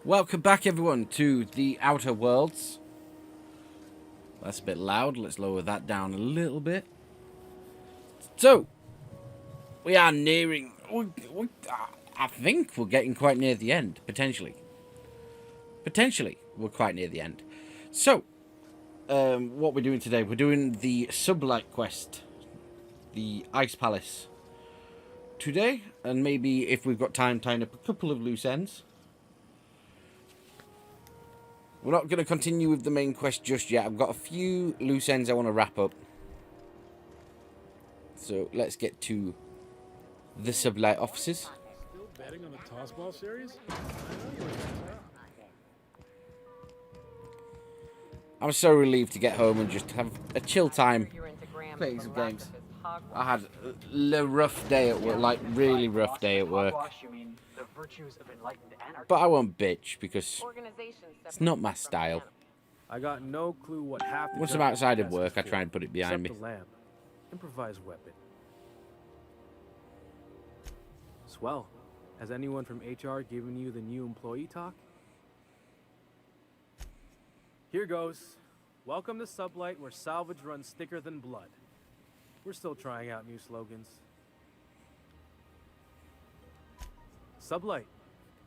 Welcome back, everyone, to the Outer Worlds. That's a bit loud. Let's lower that down a little bit. So, we are nearing... I think we're getting quite near the end, potentially. Potentially, we're quite near the end. So, what we're doing today, we're doing the SubLight quest. The Ice Palace. Today, and maybe if we've got time, tying up a couple of loose ends. We're not going to continue with the main quest just yet. I've got a few loose ends I want to wrap up. So let's get to the SubLight offices. Still betting on the tossball series? I'm so relieved to get home and just have a chill time playing some games. I had a rough day at work, like really rough day at work. But I won't bitch because it's not my style. I got no clue what half the Once I'm outside of work, I try and put it behind me. The lamp. Improvised weapon. Swell. Has anyone from HR given you the new employee talk? Here goes. Welcome to SubLight, where salvage runs thicker than blood. We're still trying out new slogans. SubLight,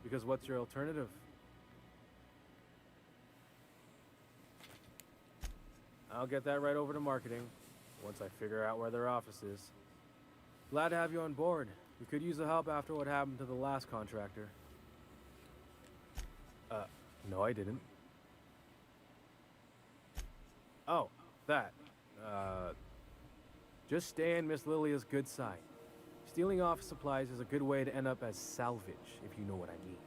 because what's your alternative? I'll get that right over to marketing, once I figure out where their office is. Glad to have you on board. We could use the help after what happened to the last contractor. No I didn't. Oh, that. Just stay in Miss Lilia's good side. Stealing office supplies is a good way to end up as salvage, if you know what I mean.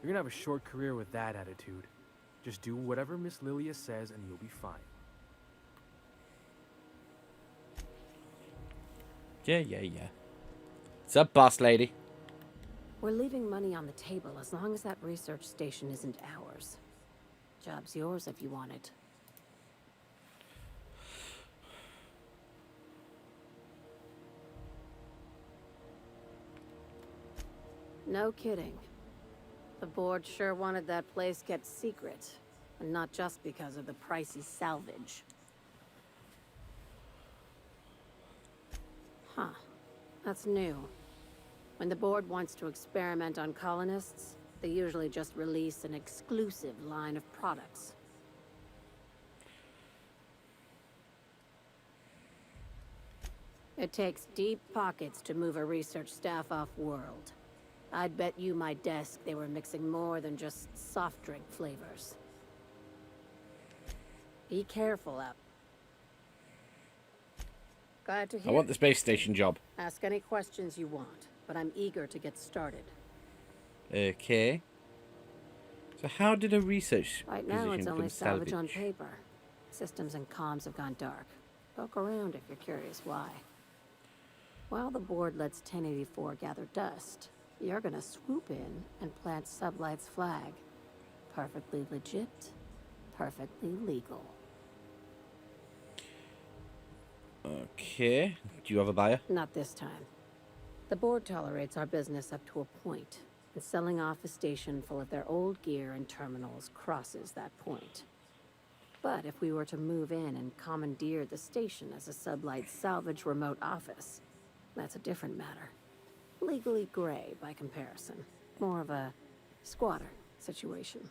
You're gonna have a short career with that attitude. Just do whatever Miss Lilia says and you'll be fine. Yeah. What's up, boss lady? We're leaving money on the table as long as that research station isn't ours. Job's yours if you want it. No kidding. The board sure wanted that place kept secret, and not just because of the pricey salvage. Huh. That's new. When the board wants to experiment on colonists, they usually just release an exclusive line of products. It takes deep pockets to move a research staff off-world. I'd bet you my desk they were mixing more than just soft drink flavors. Be careful out. Glad to hear. I want the space station job. Ask any questions you want, but I'm eager to get started. Okay. So how did a research Right now position it's only become salvage on salvage? paper. Systems and comms have gone dark. Poke around if you're curious why. While the board lets 1084 gather dust, you're gonna swoop in and plant SubLight's flag. Perfectly legit, perfectly legal. Okay. Do you have a buyer? Not this time. The board tolerates our business up to a point, and selling off a station full of their old gear and terminals crosses that point. But if we were to move in and commandeer the station as a SubLight salvage remote office, that's a different matter. Legally gray by comparison. More of a squatter situation.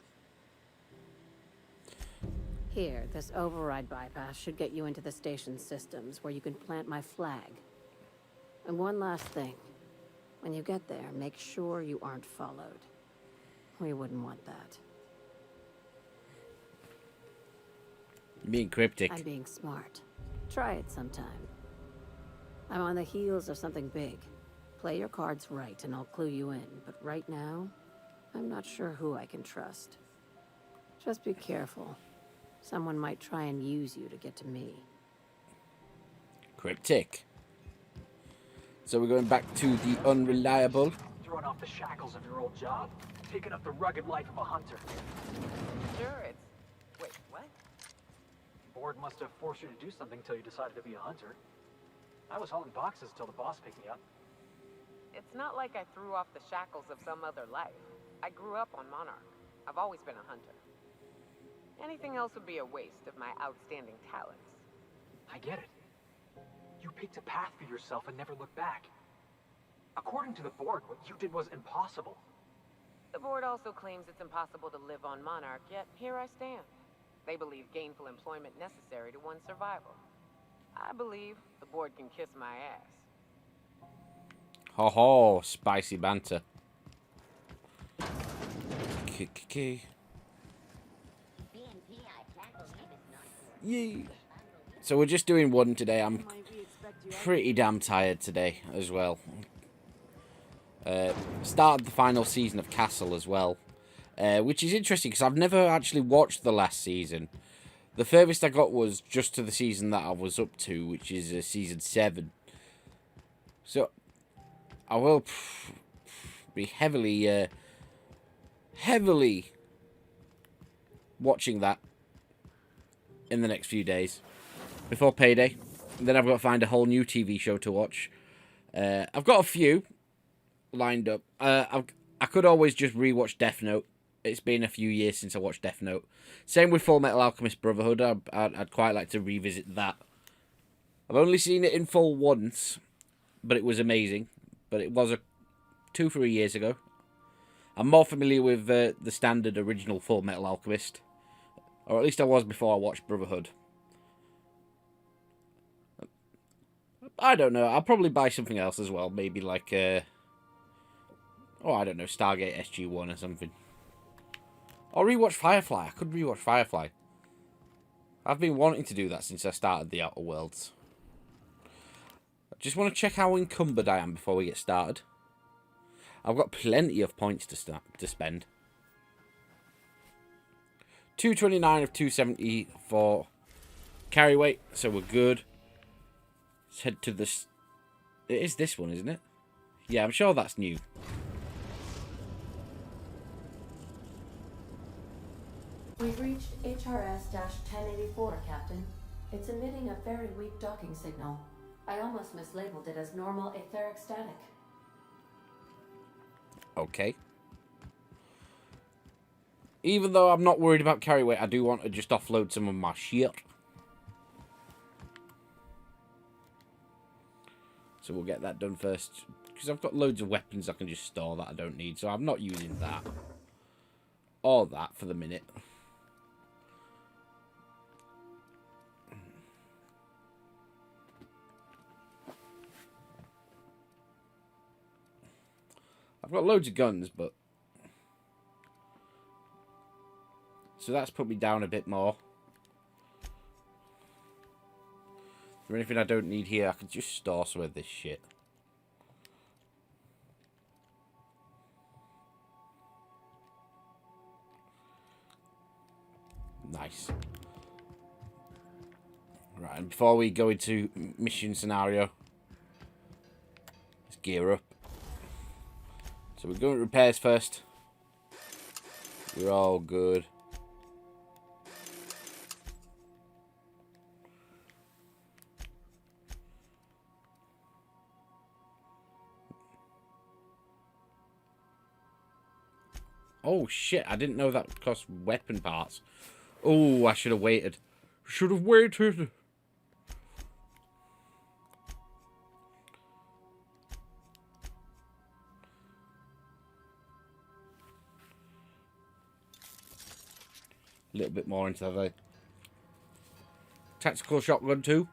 Here, this override bypass should get you into the station's systems where you can plant my flag. And one last thing. When you get there, make sure you aren't followed. We wouldn't want that. You're being cryptic. I'm being smart. Try it sometime. I'm on the heels of something big. Play your cards right and I'll clue you in, but right now, I'm not sure who I can trust. Just be careful. Someone might try and use you to get to me. Cryptic. So we're going back to the unreliable. Throwing off the shackles of your old job. Taking up the rugged life of a hunter. Sure, it's... Wait, what? Board must have forced you to do something till you decided to be a hunter. I was hauling boxes till the boss picked me up. It's not like I threw off the shackles of some other life. I grew up on Monarch. I've always been a hunter. Anything else would be a waste of my outstanding talents. I get it. You picked a path for yourself and never looked back. According to the board, what you did was impossible. The board also claims it's impossible to live on Monarch, yet here I stand. They believe gainful employment necessary to one's survival. I believe the board can kiss my ass. Ho ho, spicy banter. Yay. So we're just doing one today. I'm pretty damn tired today as well. Started the final season of Castle as well, which is interesting because I've never actually watched the last season. The furthest I got was just to the season that I was up to, which is season 7. So I will be heavily watching that in the next few days before payday. And then I've got to find a whole new TV show to watch. I've got a few lined up. I could always just rewatch Death Note. It's been a few years since I watched Death Note. Same with Full Metal Alchemist Brotherhood. I'd quite like to revisit that. I've only seen it in full once, but it was amazing. But it was 2-3 years ago. I'm more familiar with the standard original Full Metal Alchemist. Or at least I was before I watched Brotherhood. I don't know. I'll probably buy something else as well. Maybe like, I don't know, Stargate SG-1 or something. Or rewatch Firefly. I could rewatch Firefly. I've been wanting to do that since I started The Outer Worlds. I just want to check how encumbered I am before we get started. I've got plenty of points to spend. 229 of 270 for carry weight, so we're good. Let's head to this. It is this one, isn't it? Yeah, I'm sure that's new. We've reached HRS-1084, Captain. It's emitting a very weak docking signal. I almost mislabeled it as normal etheric static. Okay. Even though I'm not worried about carry weight, I do want to just offload some of my shit. So we'll get that done first. Because I've got loads of weapons I can just store that I don't need. So I'm not using that. Or that for the minute. I've got loads of guns, but... So that's put me down a bit more. Is there anything I don't need here? I could just store some of this shit. Nice. Right, and before we go into mission scenario, let's gear up. So we're going to repairs first. We're all good. Oh shit, I didn't know that would cost weapon parts. Oh, I should have waited. Should have waited. A little bit more into the tactical shotgun too.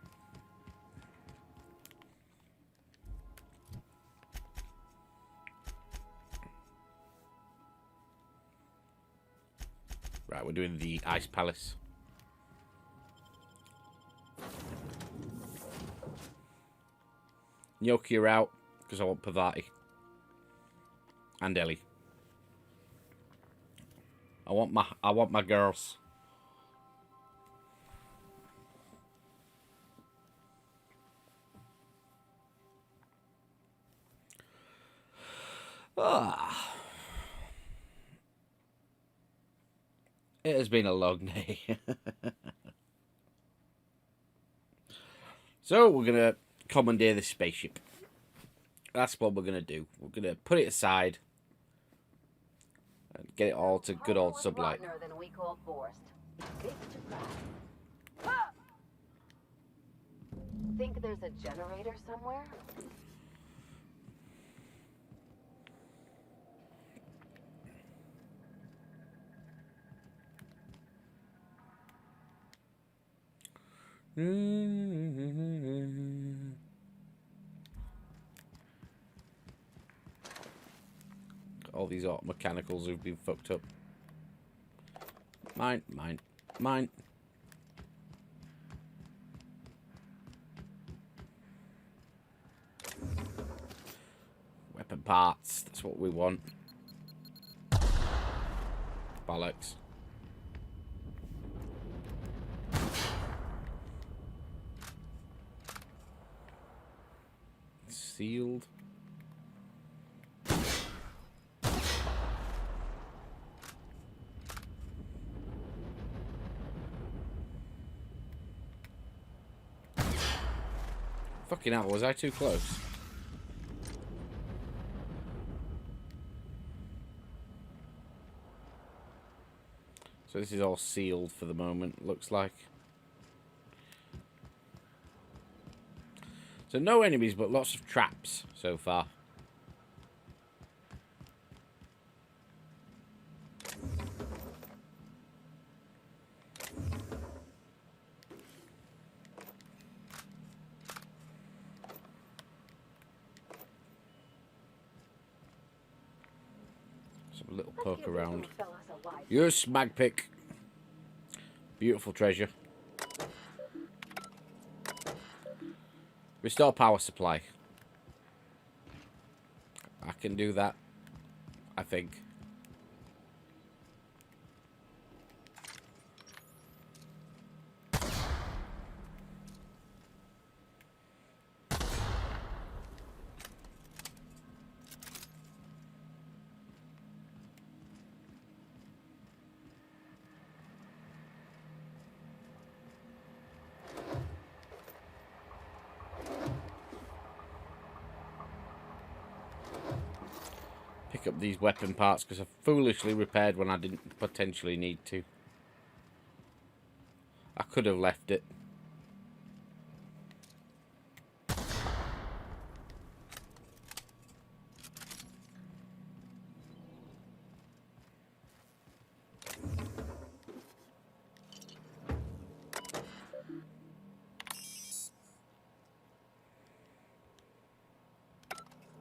Right, we're doing the Ice Palace. Gnocchi are out because I want Pavati and Ellie. I want my girls. Ah. It has been a long day. So we're gonna commandeer this spaceship. That's what we're going to do. We're going to put it aside and get it all to good old SubLight. Than weak old Forest. Big surprise. Think there's a generator somewhere? All these auto mechanicals who've been fucked up. Mine, mine, mine. Weapon parts, that's what we want. Bollocks. Sealed. Fucking hell, was I too close? So this is all sealed for the moment, looks like. So no enemies, but lots of traps so far. Some little poke around. Yes, Magpick. Beautiful treasure. Restore power supply. I can do that, I think. Pick up these weapon parts because I foolishly repaired when I didn't potentially need to. I could have left it.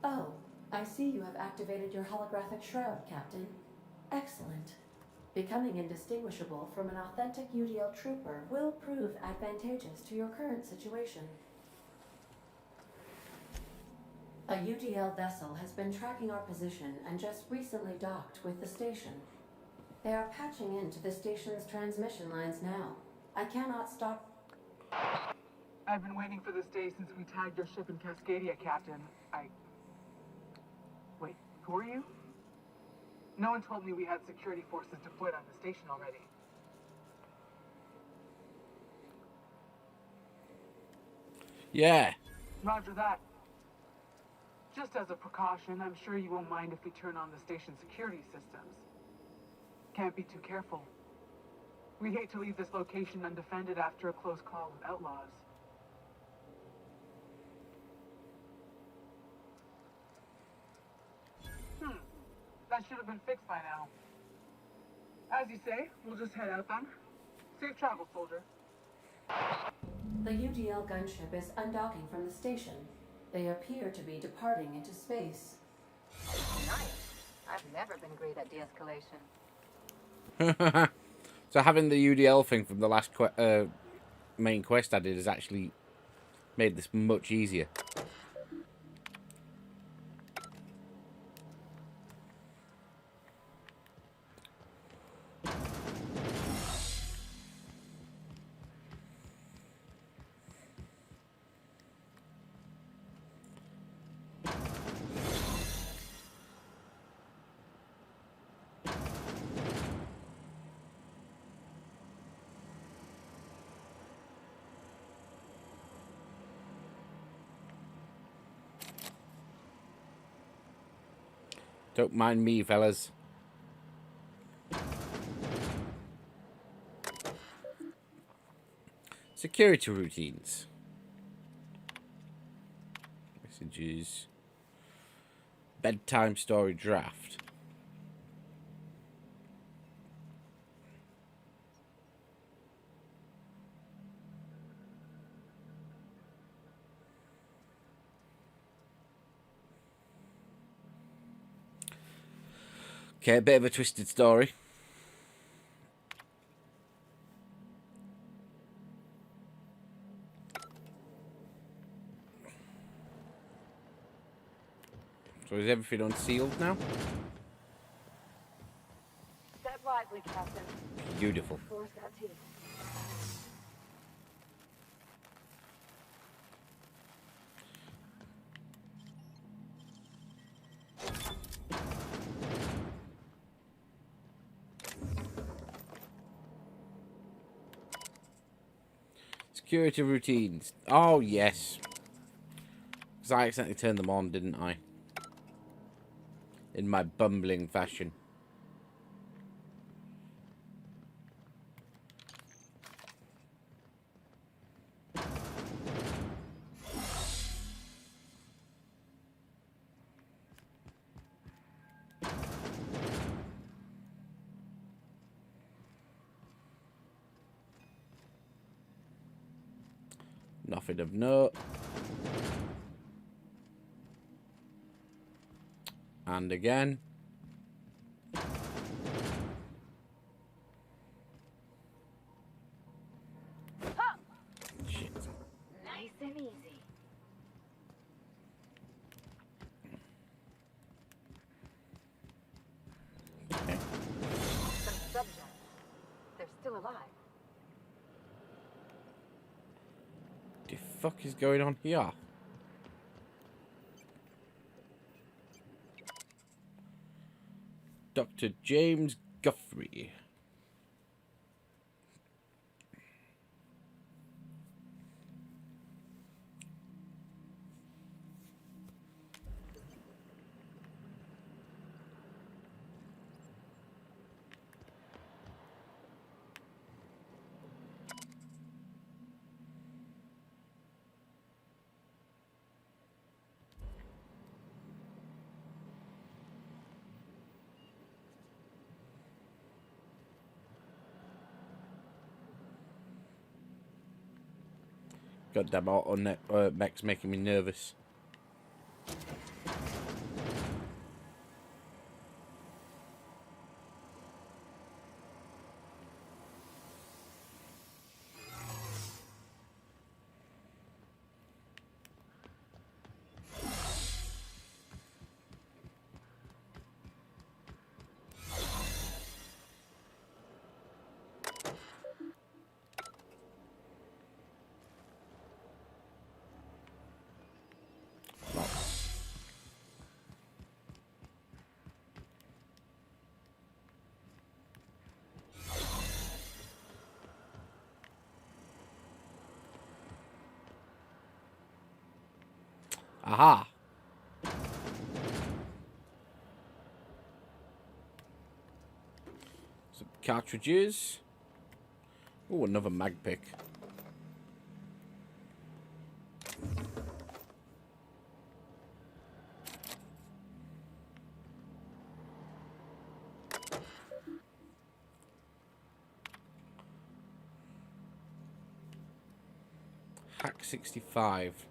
Oh, I see you have activated your holographic shroud, Captain. Excellent. Becoming indistinguishable from an authentic UDL trooper will prove advantageous to your current situation. A UDL vessel has been tracking our position and just recently docked with the station. They are patching into the station's transmission lines now. I cannot stop. I've been waiting for this day since we tagged your ship in Cascadia, Captain. Wait, who are you? No one told me we had security forces deployed on the station already. Yeah. Roger that. Just as a precaution, I'm sure you won't mind if we turn on the station's security systems. Can't be too careful. We'd hate to leave this location undefended after a close call with outlaws. That should have been fixed by now. As you say, we'll just head out then. Safe travel, soldier. The UDL gunship is undocking from the station. They appear to be departing into space. Nice. I've never been great at de-escalation. So having the UDL thing from the last main quest I did has actually made this much easier. Don't mind me, fellas. Security routines. Messages. Bedtime story draft. Okay, a bit of a twisted story. So is everything unsealed now? Step lively, Captain. Beautiful. Floor's got teeth. Security routines. Oh, yes. Because I accidentally turned them on, didn't I? In my bumbling fashion. Nothing of note. And again. Shit. Nice and easy. Okay. Some subjects. They're still alive. The fuck is going on here? Dr. James Guthrie. Goddamn auto mech's making me nervous. Aha! Some cartridges. Oh, another mag pick. Hack 65.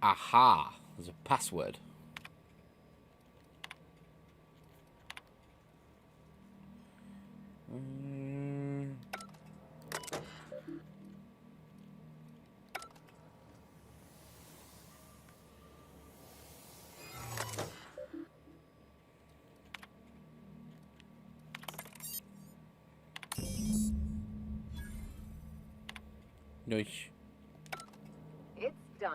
Aha! There's a password. Mm. Nice. It's done.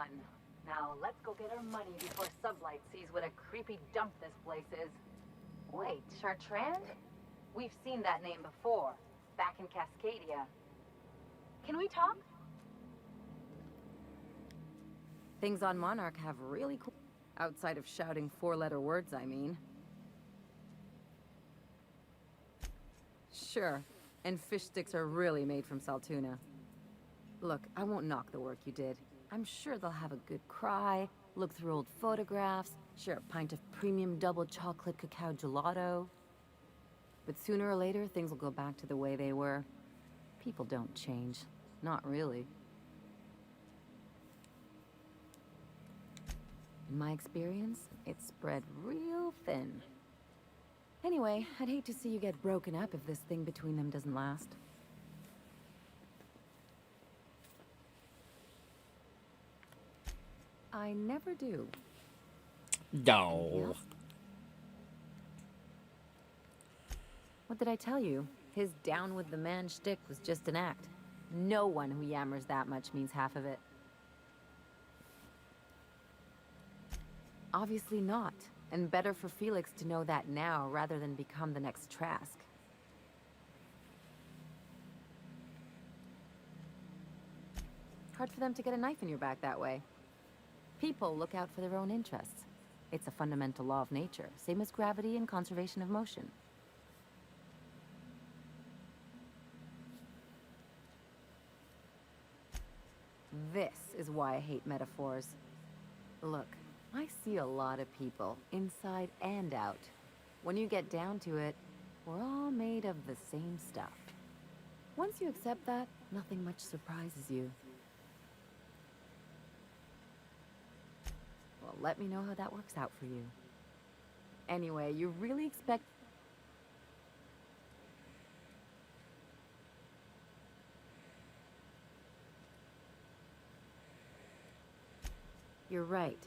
Now let's go get our money before SubLight sees what a creepy dump this place is. Wait, Chartrand? We've seen that name before, back in Cascadia. Can we talk? Things on Monarch have really cool... Outside of shouting four-letter words, I mean. Sure, and fish sticks are really made from Saltuna. Look, I won't knock the work you did. I'm sure they'll have a good cry, look through old photographs, share a pint of premium double chocolate cacao gelato. But sooner or later, things will go back to the way they were. People don't change. Not really. In my experience, it's spread real thin. Anyway, I'd hate to see you get broken up if this thing between them doesn't last. I never do. No. What did I tell you? His down with the man shtick was just an act. No one who yammers that much means half of it. Obviously not. And better for Felix to know that now rather than become the next Trask. Hard for them to get a knife in your back that way. People look out for their own interests. It's a fundamental law of nature, same as gravity and conservation of motion. This is why I hate metaphors. Look, I see a lot of people, inside and out. When you get down to it, we're all made of the same stuff. Once you accept that, nothing much surprises you. Well, let me know how that works out for you. Anyway, you really expect... You're right.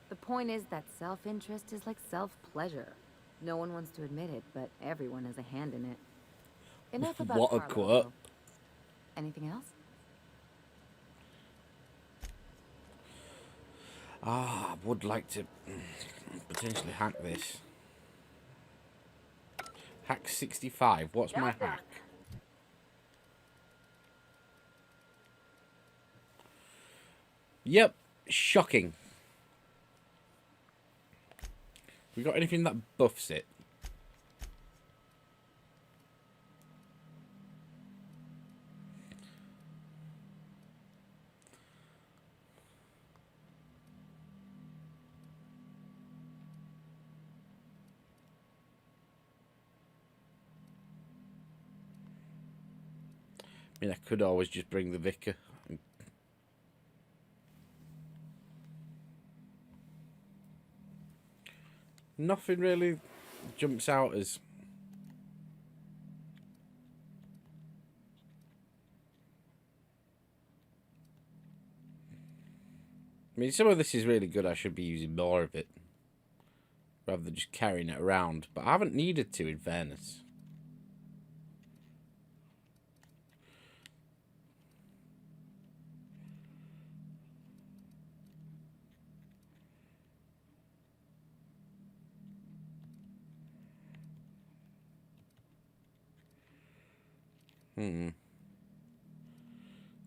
The point is that self-interest is like self-pleasure. No one wants to admit it, but everyone has a hand in it. Enough about What a Carlo, quote. though. Anything else? Ah, I would like to potentially hack this. Hack 65. What's my hack? Yep, shocking. We got anything that buffs it? I mean, I could always just bring the vicar. Nothing really jumps out as... I mean, some of this is really good. I should be using more of it, rather than just carrying it around. But I haven't needed to, in fairness.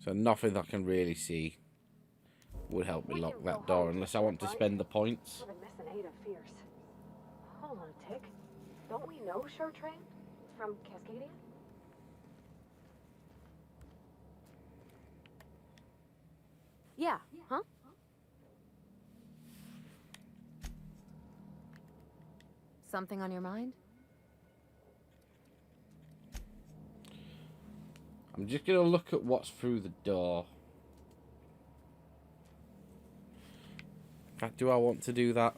So nothing I can really see would help me lock that door unless I want to spend the points. I've been missing Ada fierce. Hold on a tick. Don't we know Chartrand from Cascadia? Yeah, huh? Something on your mind? I'm just going to look at what's through the door. In fact, do I want to do that?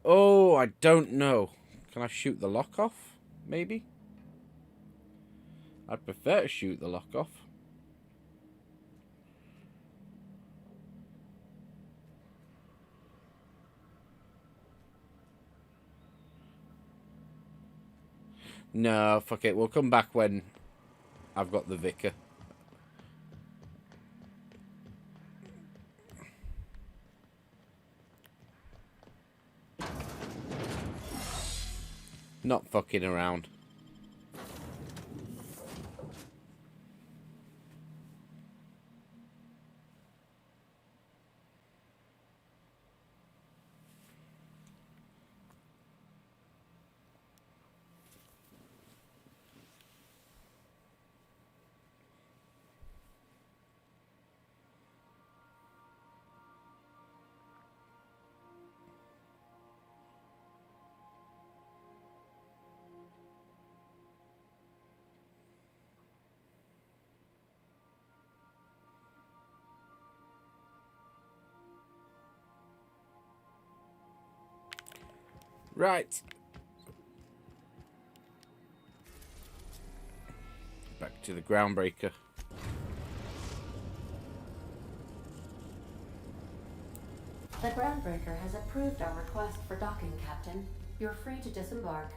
Oh, I don't know. Can I shoot the lock off? Maybe? I'd prefer to shoot the lock off. No, fuck it. We'll come back when I've got the Vicar. Not fucking around. Right. Back to the groundbreaker. The groundbreaker has approved our request for docking, Captain. You're free to disembark.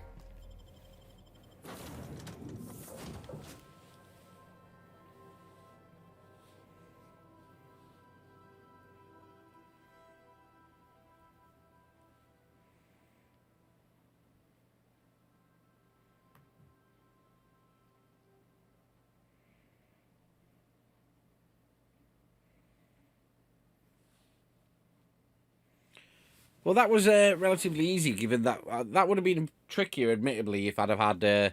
Well, that was relatively easy, given that that would have been trickier, admittedly, if I'd have had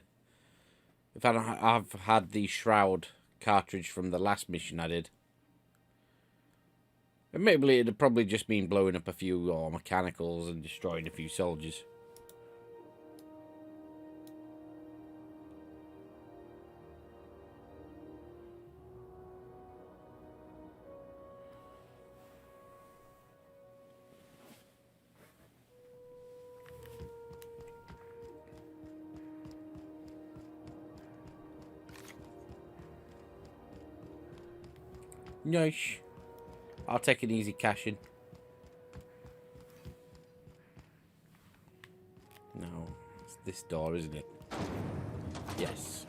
I've had the shroud cartridge from the last mission I did. Admittedly, it'd have probably just been blowing up a few mechanicals and destroying a few soldiers. Nice. I'll take an easy cash in. No, it's this door, isn't it? Yes.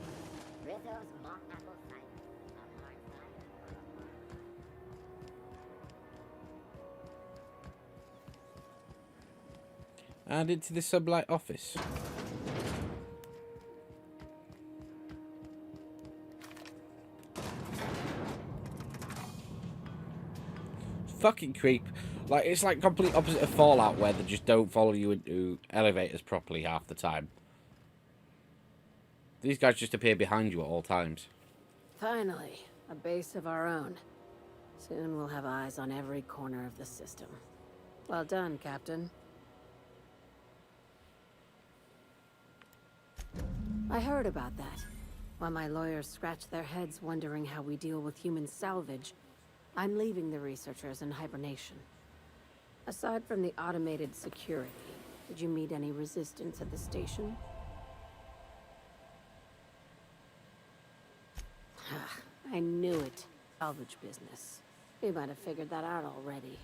And into the SubLight office. Fucking creep. Like, it's like complete opposite of Fallout, where they just don't follow you into elevators properly half the time. These guys just appear behind you at all times. Finally, a base of our own. Soon we'll have eyes on every corner of the system. Well done, Captain. I heard about that. While my lawyers scratch their heads wondering how we deal with human salvage, I'm leaving the researchers in hibernation. Aside from the automated security, did you meet any resistance at the station? I knew it. Salvage business. We might have figured that out already.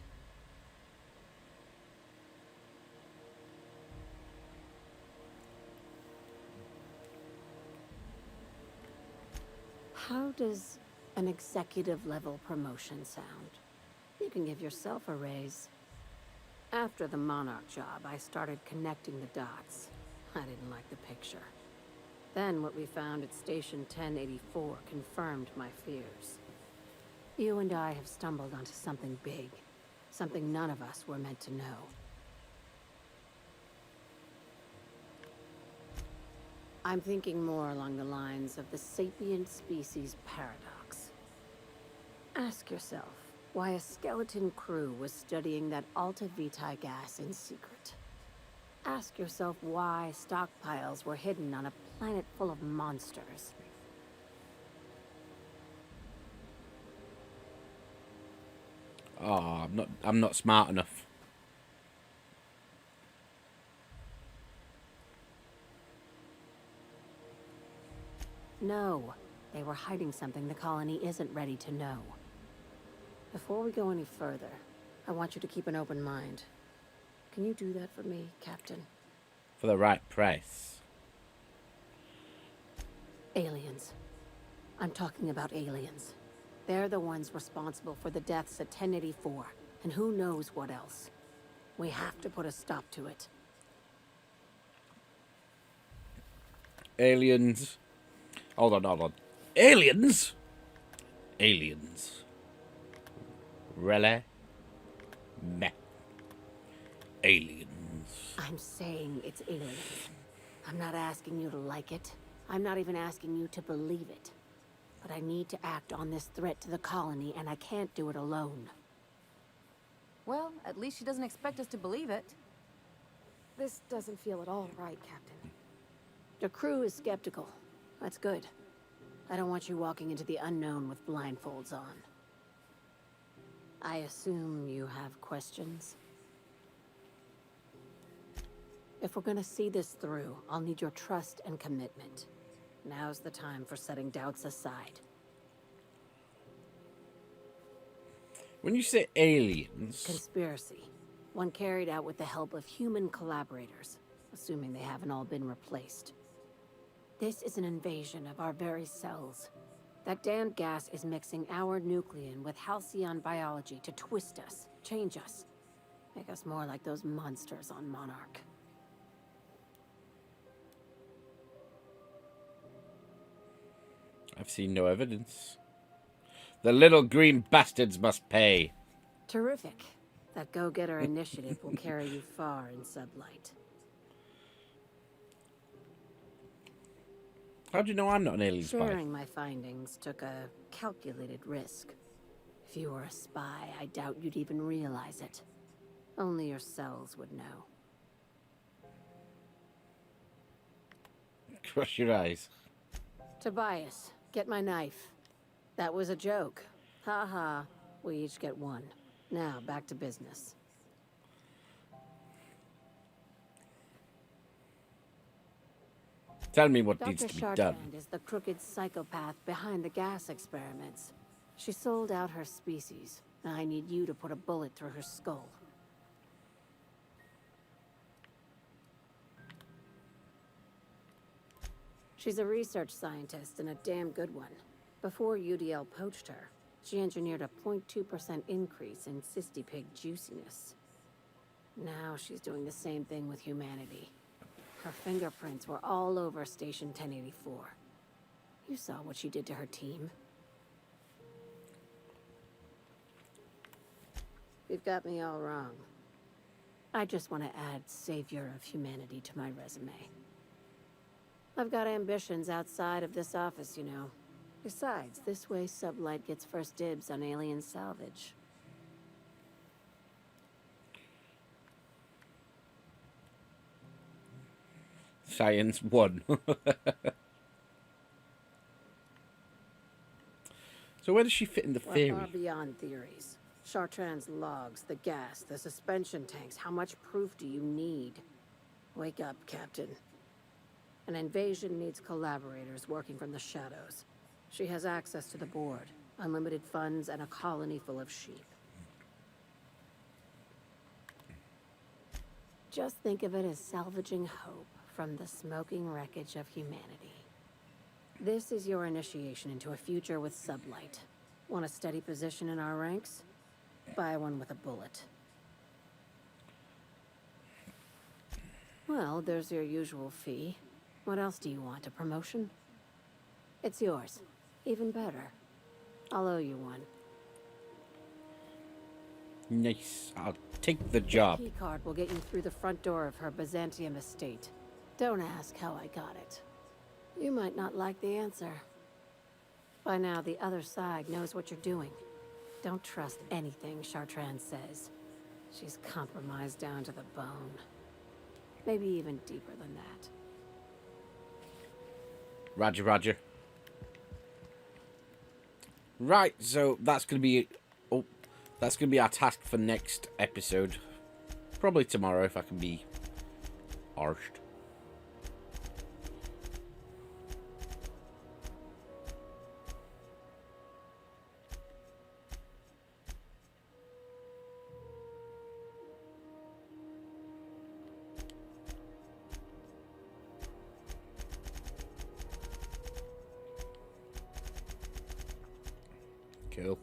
How does an executive level promotion sound? You can give yourself a raise. After the Monarch job, I started connecting the dots. I didn't like the picture. Then what we found at Station 1084 confirmed my fears. You and I have stumbled onto something big. Something none of us were meant to know. I'm thinking more along the lines of the sapient species paradox. Ask yourself why a skeleton crew was studying that Alta Vitae gas in secret. Ask yourself why stockpiles were hidden on a planet full of monsters. Oh, I'm not smart enough. No, They were hiding something the colony isn't ready to know. Before we go any further, I want you to keep an open mind. Can you do that for me, Captain? For the right price. Aliens. I'm talking about aliens. They're the ones responsible for the deaths at 1084, and who knows what else. We have to put a stop to it. Aliens. Hold on. Aliens? Aliens. Really? Meh. Aliens. I'm saying it's aliens. I'm not asking you to like it. I'm not even asking you to believe it. But I need to act on this threat to the colony, and I can't do it alone. Well, at least she doesn't expect us to believe it. This doesn't feel at all right, Captain. The crew is skeptical. That's good. I don't want you walking into the unknown with blindfolds on. I assume you have questions? If we're gonna see this through, I'll need your trust and commitment. Now's the time for setting doubts aside. When you say aliens... Conspiracy. One carried out with the help of human collaborators, assuming they haven't all been replaced. This is an invasion of our very cells. That damned gas is mixing our nucleon with halcyon biology to twist us, change us, make us more like those monsters on Monarch. I've seen no evidence. The little green bastards must pay. Terrific. That go-getter initiative will carry you far in SubLight. How do you know I'm not an alien spy? Sharing my findings took a calculated risk. If you were a spy, I doubt you'd even realize it. Only your cells would know. Cross your eyes. Tobias, get my knife. That was a joke. Ha ha. We each get one. Now, back to business. Tell me what Dr. needs to be Chartrand done. is the crooked psychopath behind the gas experiments. She sold out her species. I need you to put a bullet through her skull. She's a research scientist and a damn good one. Before UDL poached her, she engineered a 0.2% increase in cystipig juiciness. Now she's doing the same thing with humanity. Her fingerprints were all over Station 1084. You saw what she did to her team. You've got me all wrong. I just want to add Savior of Humanity to my resume. I've got ambitions outside of this office, you know. Besides, this way SubLight gets first dibs on alien salvage. Science 1. So where does she fit in the We're theory? far beyond theories. Chartrand's logs, the gas, the suspension tanks. How much proof do you need? Wake up, Captain. An invasion needs collaborators working from the shadows. She has access to the board, unlimited funds, and a colony full of sheep. Just think of it as salvaging hope from the smoking wreckage of humanity. This is your initiation into a future with SubLight. Want a steady position in our ranks? Buy one with a bullet. Well, there's your usual fee. What else do you want? A promotion? It's yours. Even better. I'll owe you one. Nice. I'll take the job. The key card will get you through the front door of her Byzantium estate. Don't ask how I got it. You might not like the answer. By now, the other side knows what you're doing. Don't trust anything Chartrand says. She's compromised down to the bone. Maybe even deeper than that. Roger, roger. Right, so that's gonna be that's gonna be our task for next episode. Probably tomorrow if I can be arsed. Cool.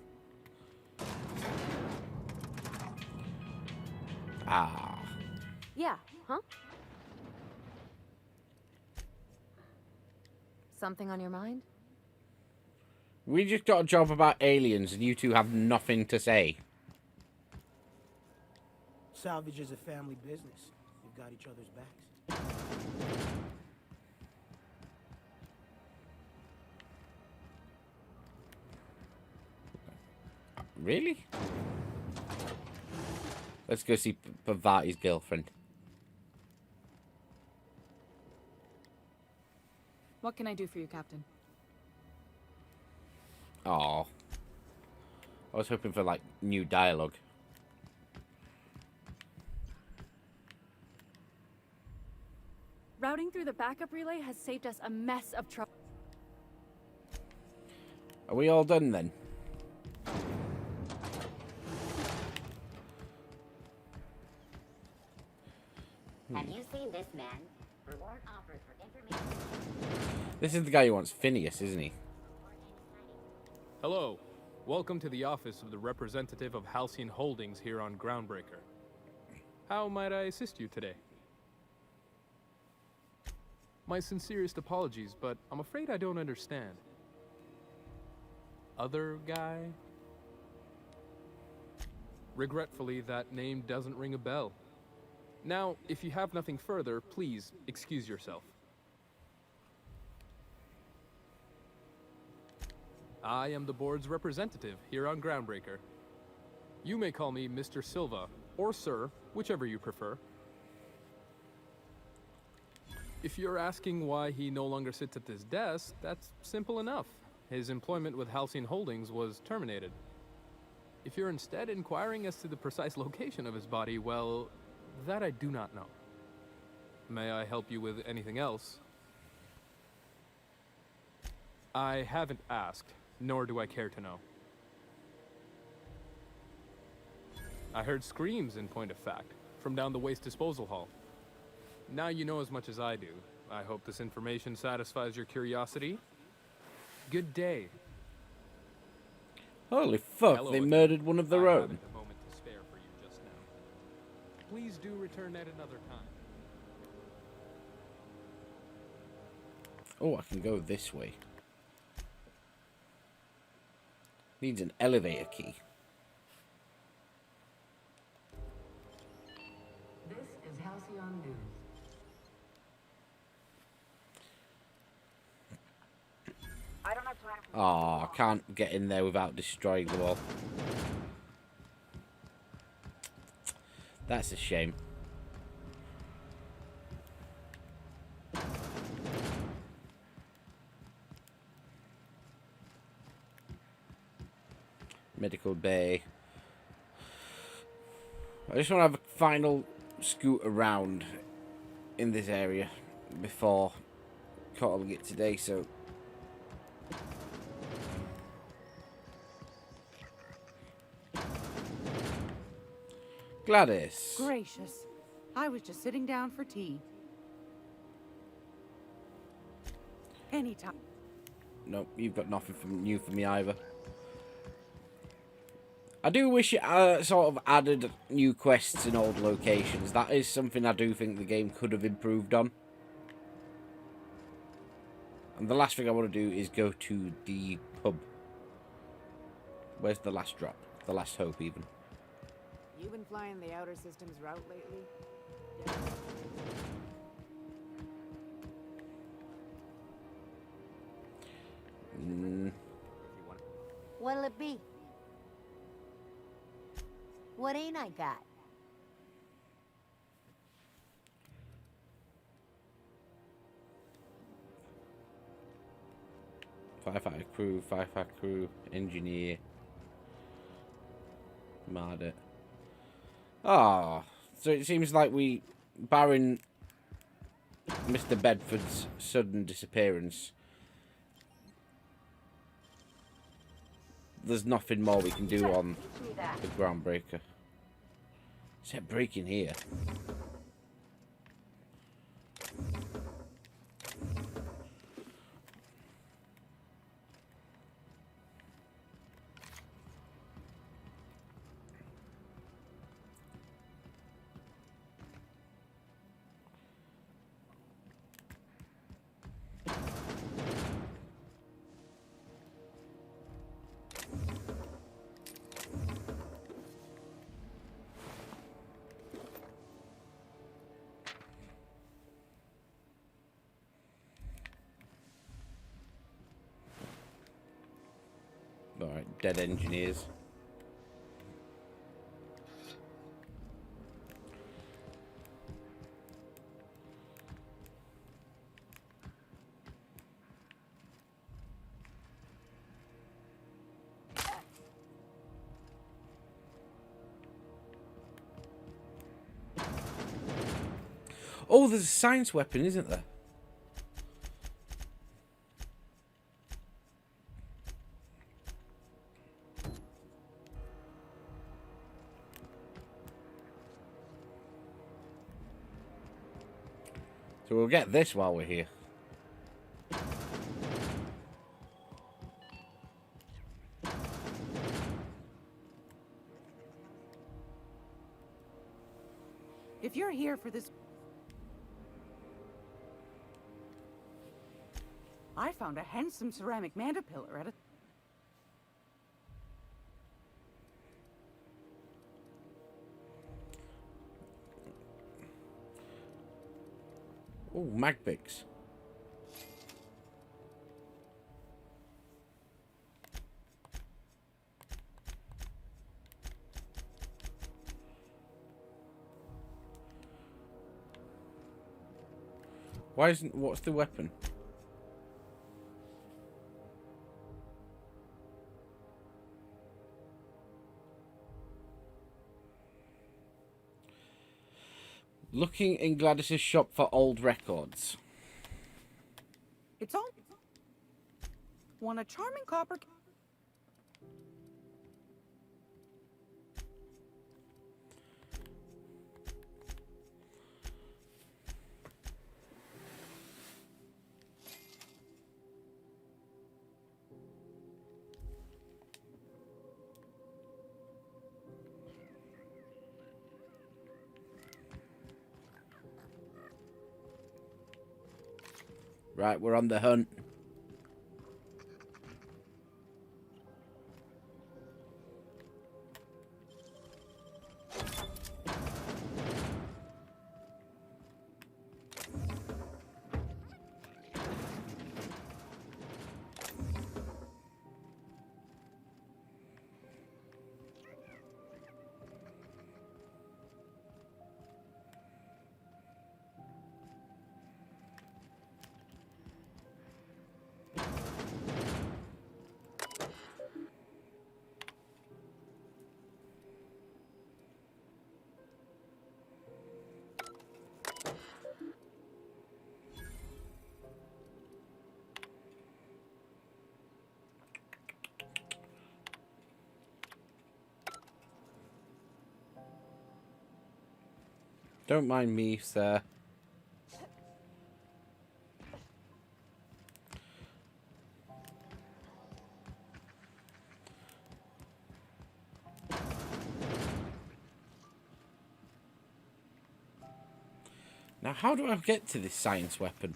Ah. Yeah, huh? Something on your mind? We just got a job about aliens and you two have nothing to say. Salvage is a family business. We've got each other's backs. Really? Let's go see Pavati's girlfriend. What can I do for you, Captain? Oh, I was hoping for like new dialogue. Routing through the backup relay has saved us a mess of trouble. Are we all done then? Have you seen this man? Reward offered for information. This is the guy who wants Phineas, isn't he? Hello. Welcome to the office of the representative of Halcyon Holdings here on Groundbreaker. How might I assist you today? My sincerest apologies, but I'm afraid I don't understand. Other guy? Regretfully, that name doesn't ring a bell. Now, if you have nothing further, please excuse yourself. I am the board's representative here on Groundbreaker. You may call me Mr. Silva, or Sir, whichever you prefer. If you're asking why he no longer sits at this desk, that's simple enough. His employment with Halcyon Holdings was terminated. If you're instead inquiring as to the precise location of his body, well, that I do not know. May I help you with anything else? I haven't asked, nor do I care to know. I heard screams, in point of fact, from down the waste disposal hall. Now you know as much as I do. I hope this information satisfies your curiosity. Good day. Holy fuck, Hello they again. murdered one of their I own. haven't a moment to spare for you just now. Please do return at another time. Oh, I can go this way. Needs an elevator key. This is Halcyon News. I don't have time for Oh, I can't get in there without destroying the wall. That's a shame. Medical bay. I just want to have a final scoot around in this area before calling it today, so Gladys. Gracious. I was just sitting down for tea. Anytime. Nope, you've got nothing from new for me either. I do wish it sort of added new quests in old locations. That is something I do think the game could have improved on. And the last thing I want to do is go to the pub. Where's the last drop? The last hope, even. You been flying the Outer Systems route lately? What'll it be? What ain't I got? Firefighter crew, engineer. Marder. Ah, so it seems like we, barring Mr. Bedford's sudden disappearance, there's nothing more we can do on the Groundbreaker. Except breaking here. Alright, dead engineers. Oh, there's a science weapon, isn't there? So we'll get this while we're here. If you're here for this... I found a handsome ceramic mandapillar at a... Oh, Magbix. Why isn't... What's the weapon? Looking in Gladys's shop for old records. It's all... Want a charming copper... Right, we're on the hunt. Don't mind me, sir. Now, how do I get to this science weapon?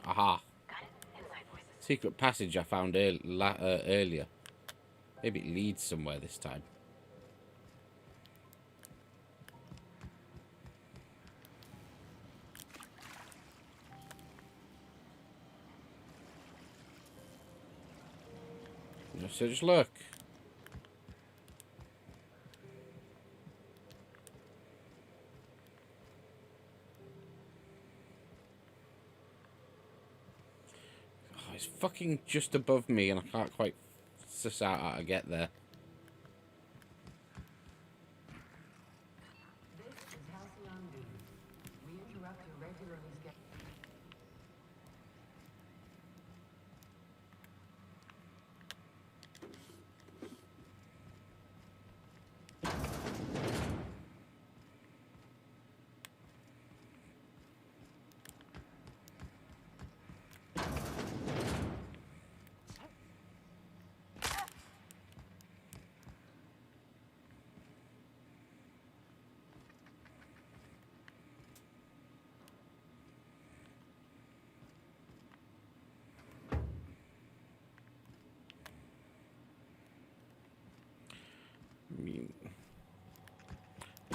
Aha. Secret passage I found earlier. Maybe it leads somewhere this time. So just look. Oh, it's fucking just above me and I can't quite suss out how to get there.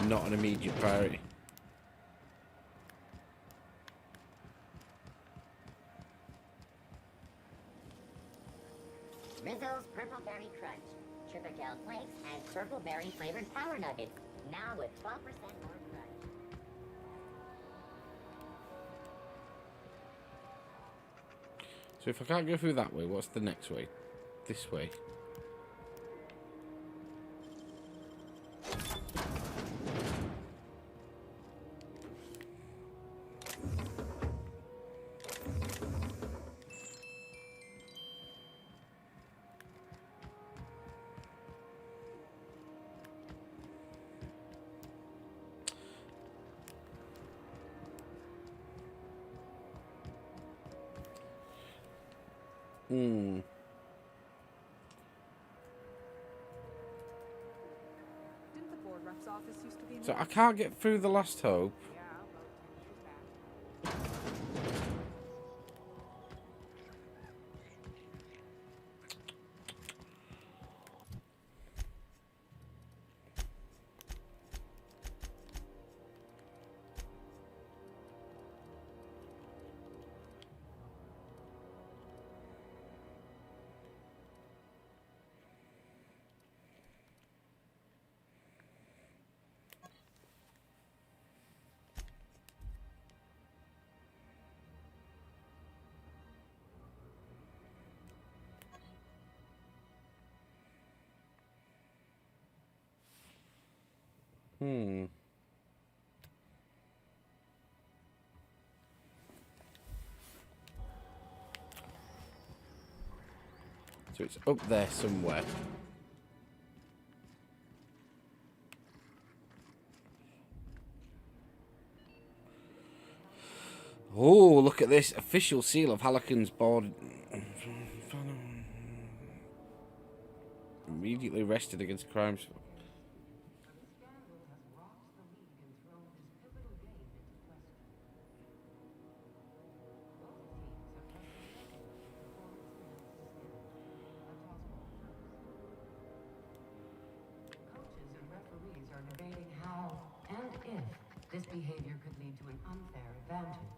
Not an immediate priority. Rizzo's Purple Berry Crunch, Triple Flakes, and Purple Berry flavored Power Nuggets. Now with 12% more crunch. So if I can't go through that way, what's the next way? This way. Hmm. Didn't the board rep's office used to be in So there? I can't get through the last hope. Yeah, about 10 years back. Hmm. So it's up there somewhere. Oh, look at this. Official seal of Hallekin's board. Immediately arrested against crimes. Coaches and referees are debating how and if this behavior could lead to an unfair advantage.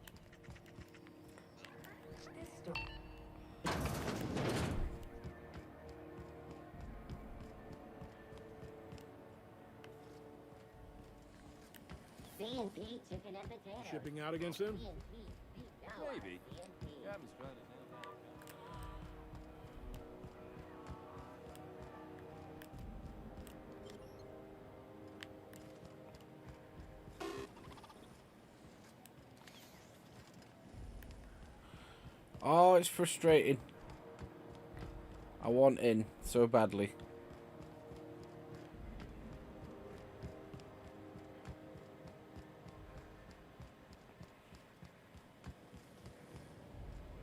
This story. C&P chicken and potatoes. Shipping out again soon? Maybe. Oh, it's frustrating. I want in so badly.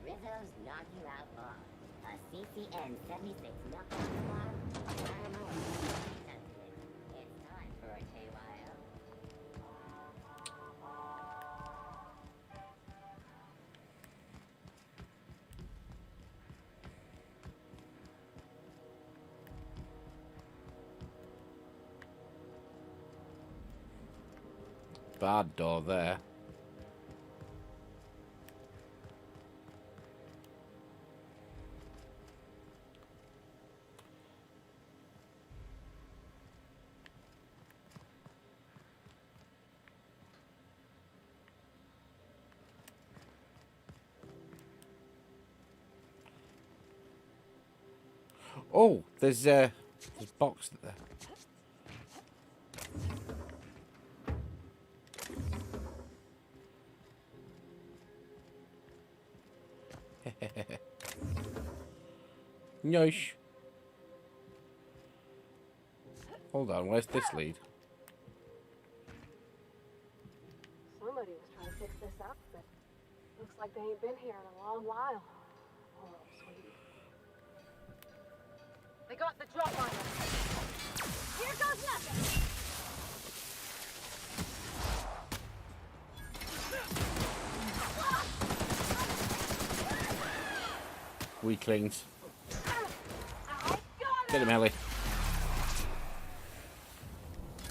Rizzo's Knock You Out Bar. A CCN 76 knuckle bar. Caramel and coffee tested. It's time for a KYO. Bad door there. Oh, there's a box there. Nice. Hold on, where's this lead? Somebody was trying to fix this up, but looks like they ain't been here in a long while. Oh, sweetie. They got the drop on us. Here goes nothing. Weaklings. Get him, Ellie.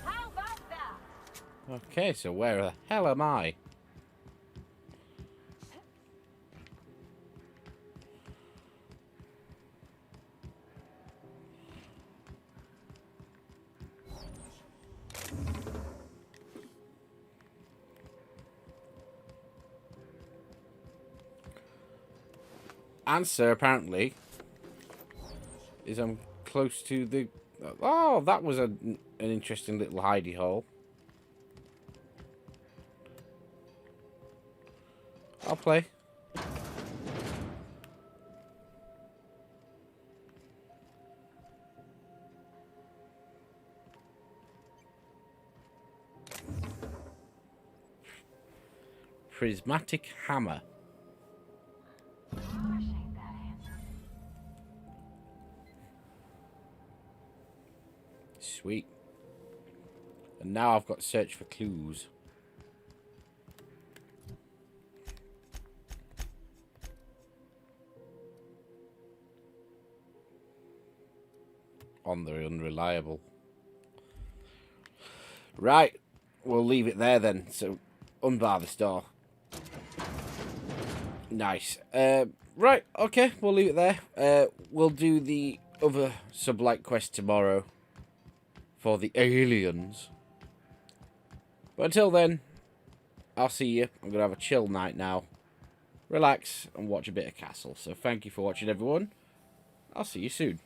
How about that? Okay, so where the hell am I? answer, apparently, is I'm close to the... Oh, that was an interesting little hidey hole. I'll play. Prismatic hammer. Sweet. And now I've got to search for clues. On the unreliable. Right. We'll leave it there then. So, unbar this door. Nice. Right. Okay. We'll leave it there. We'll do the other SubLight quest tomorrow. For the aliens. But until then, I'll see you. I'm going to have a chill night now. Relax and watch a bit of Castle. So thank you for watching, everyone. I'll see you soon.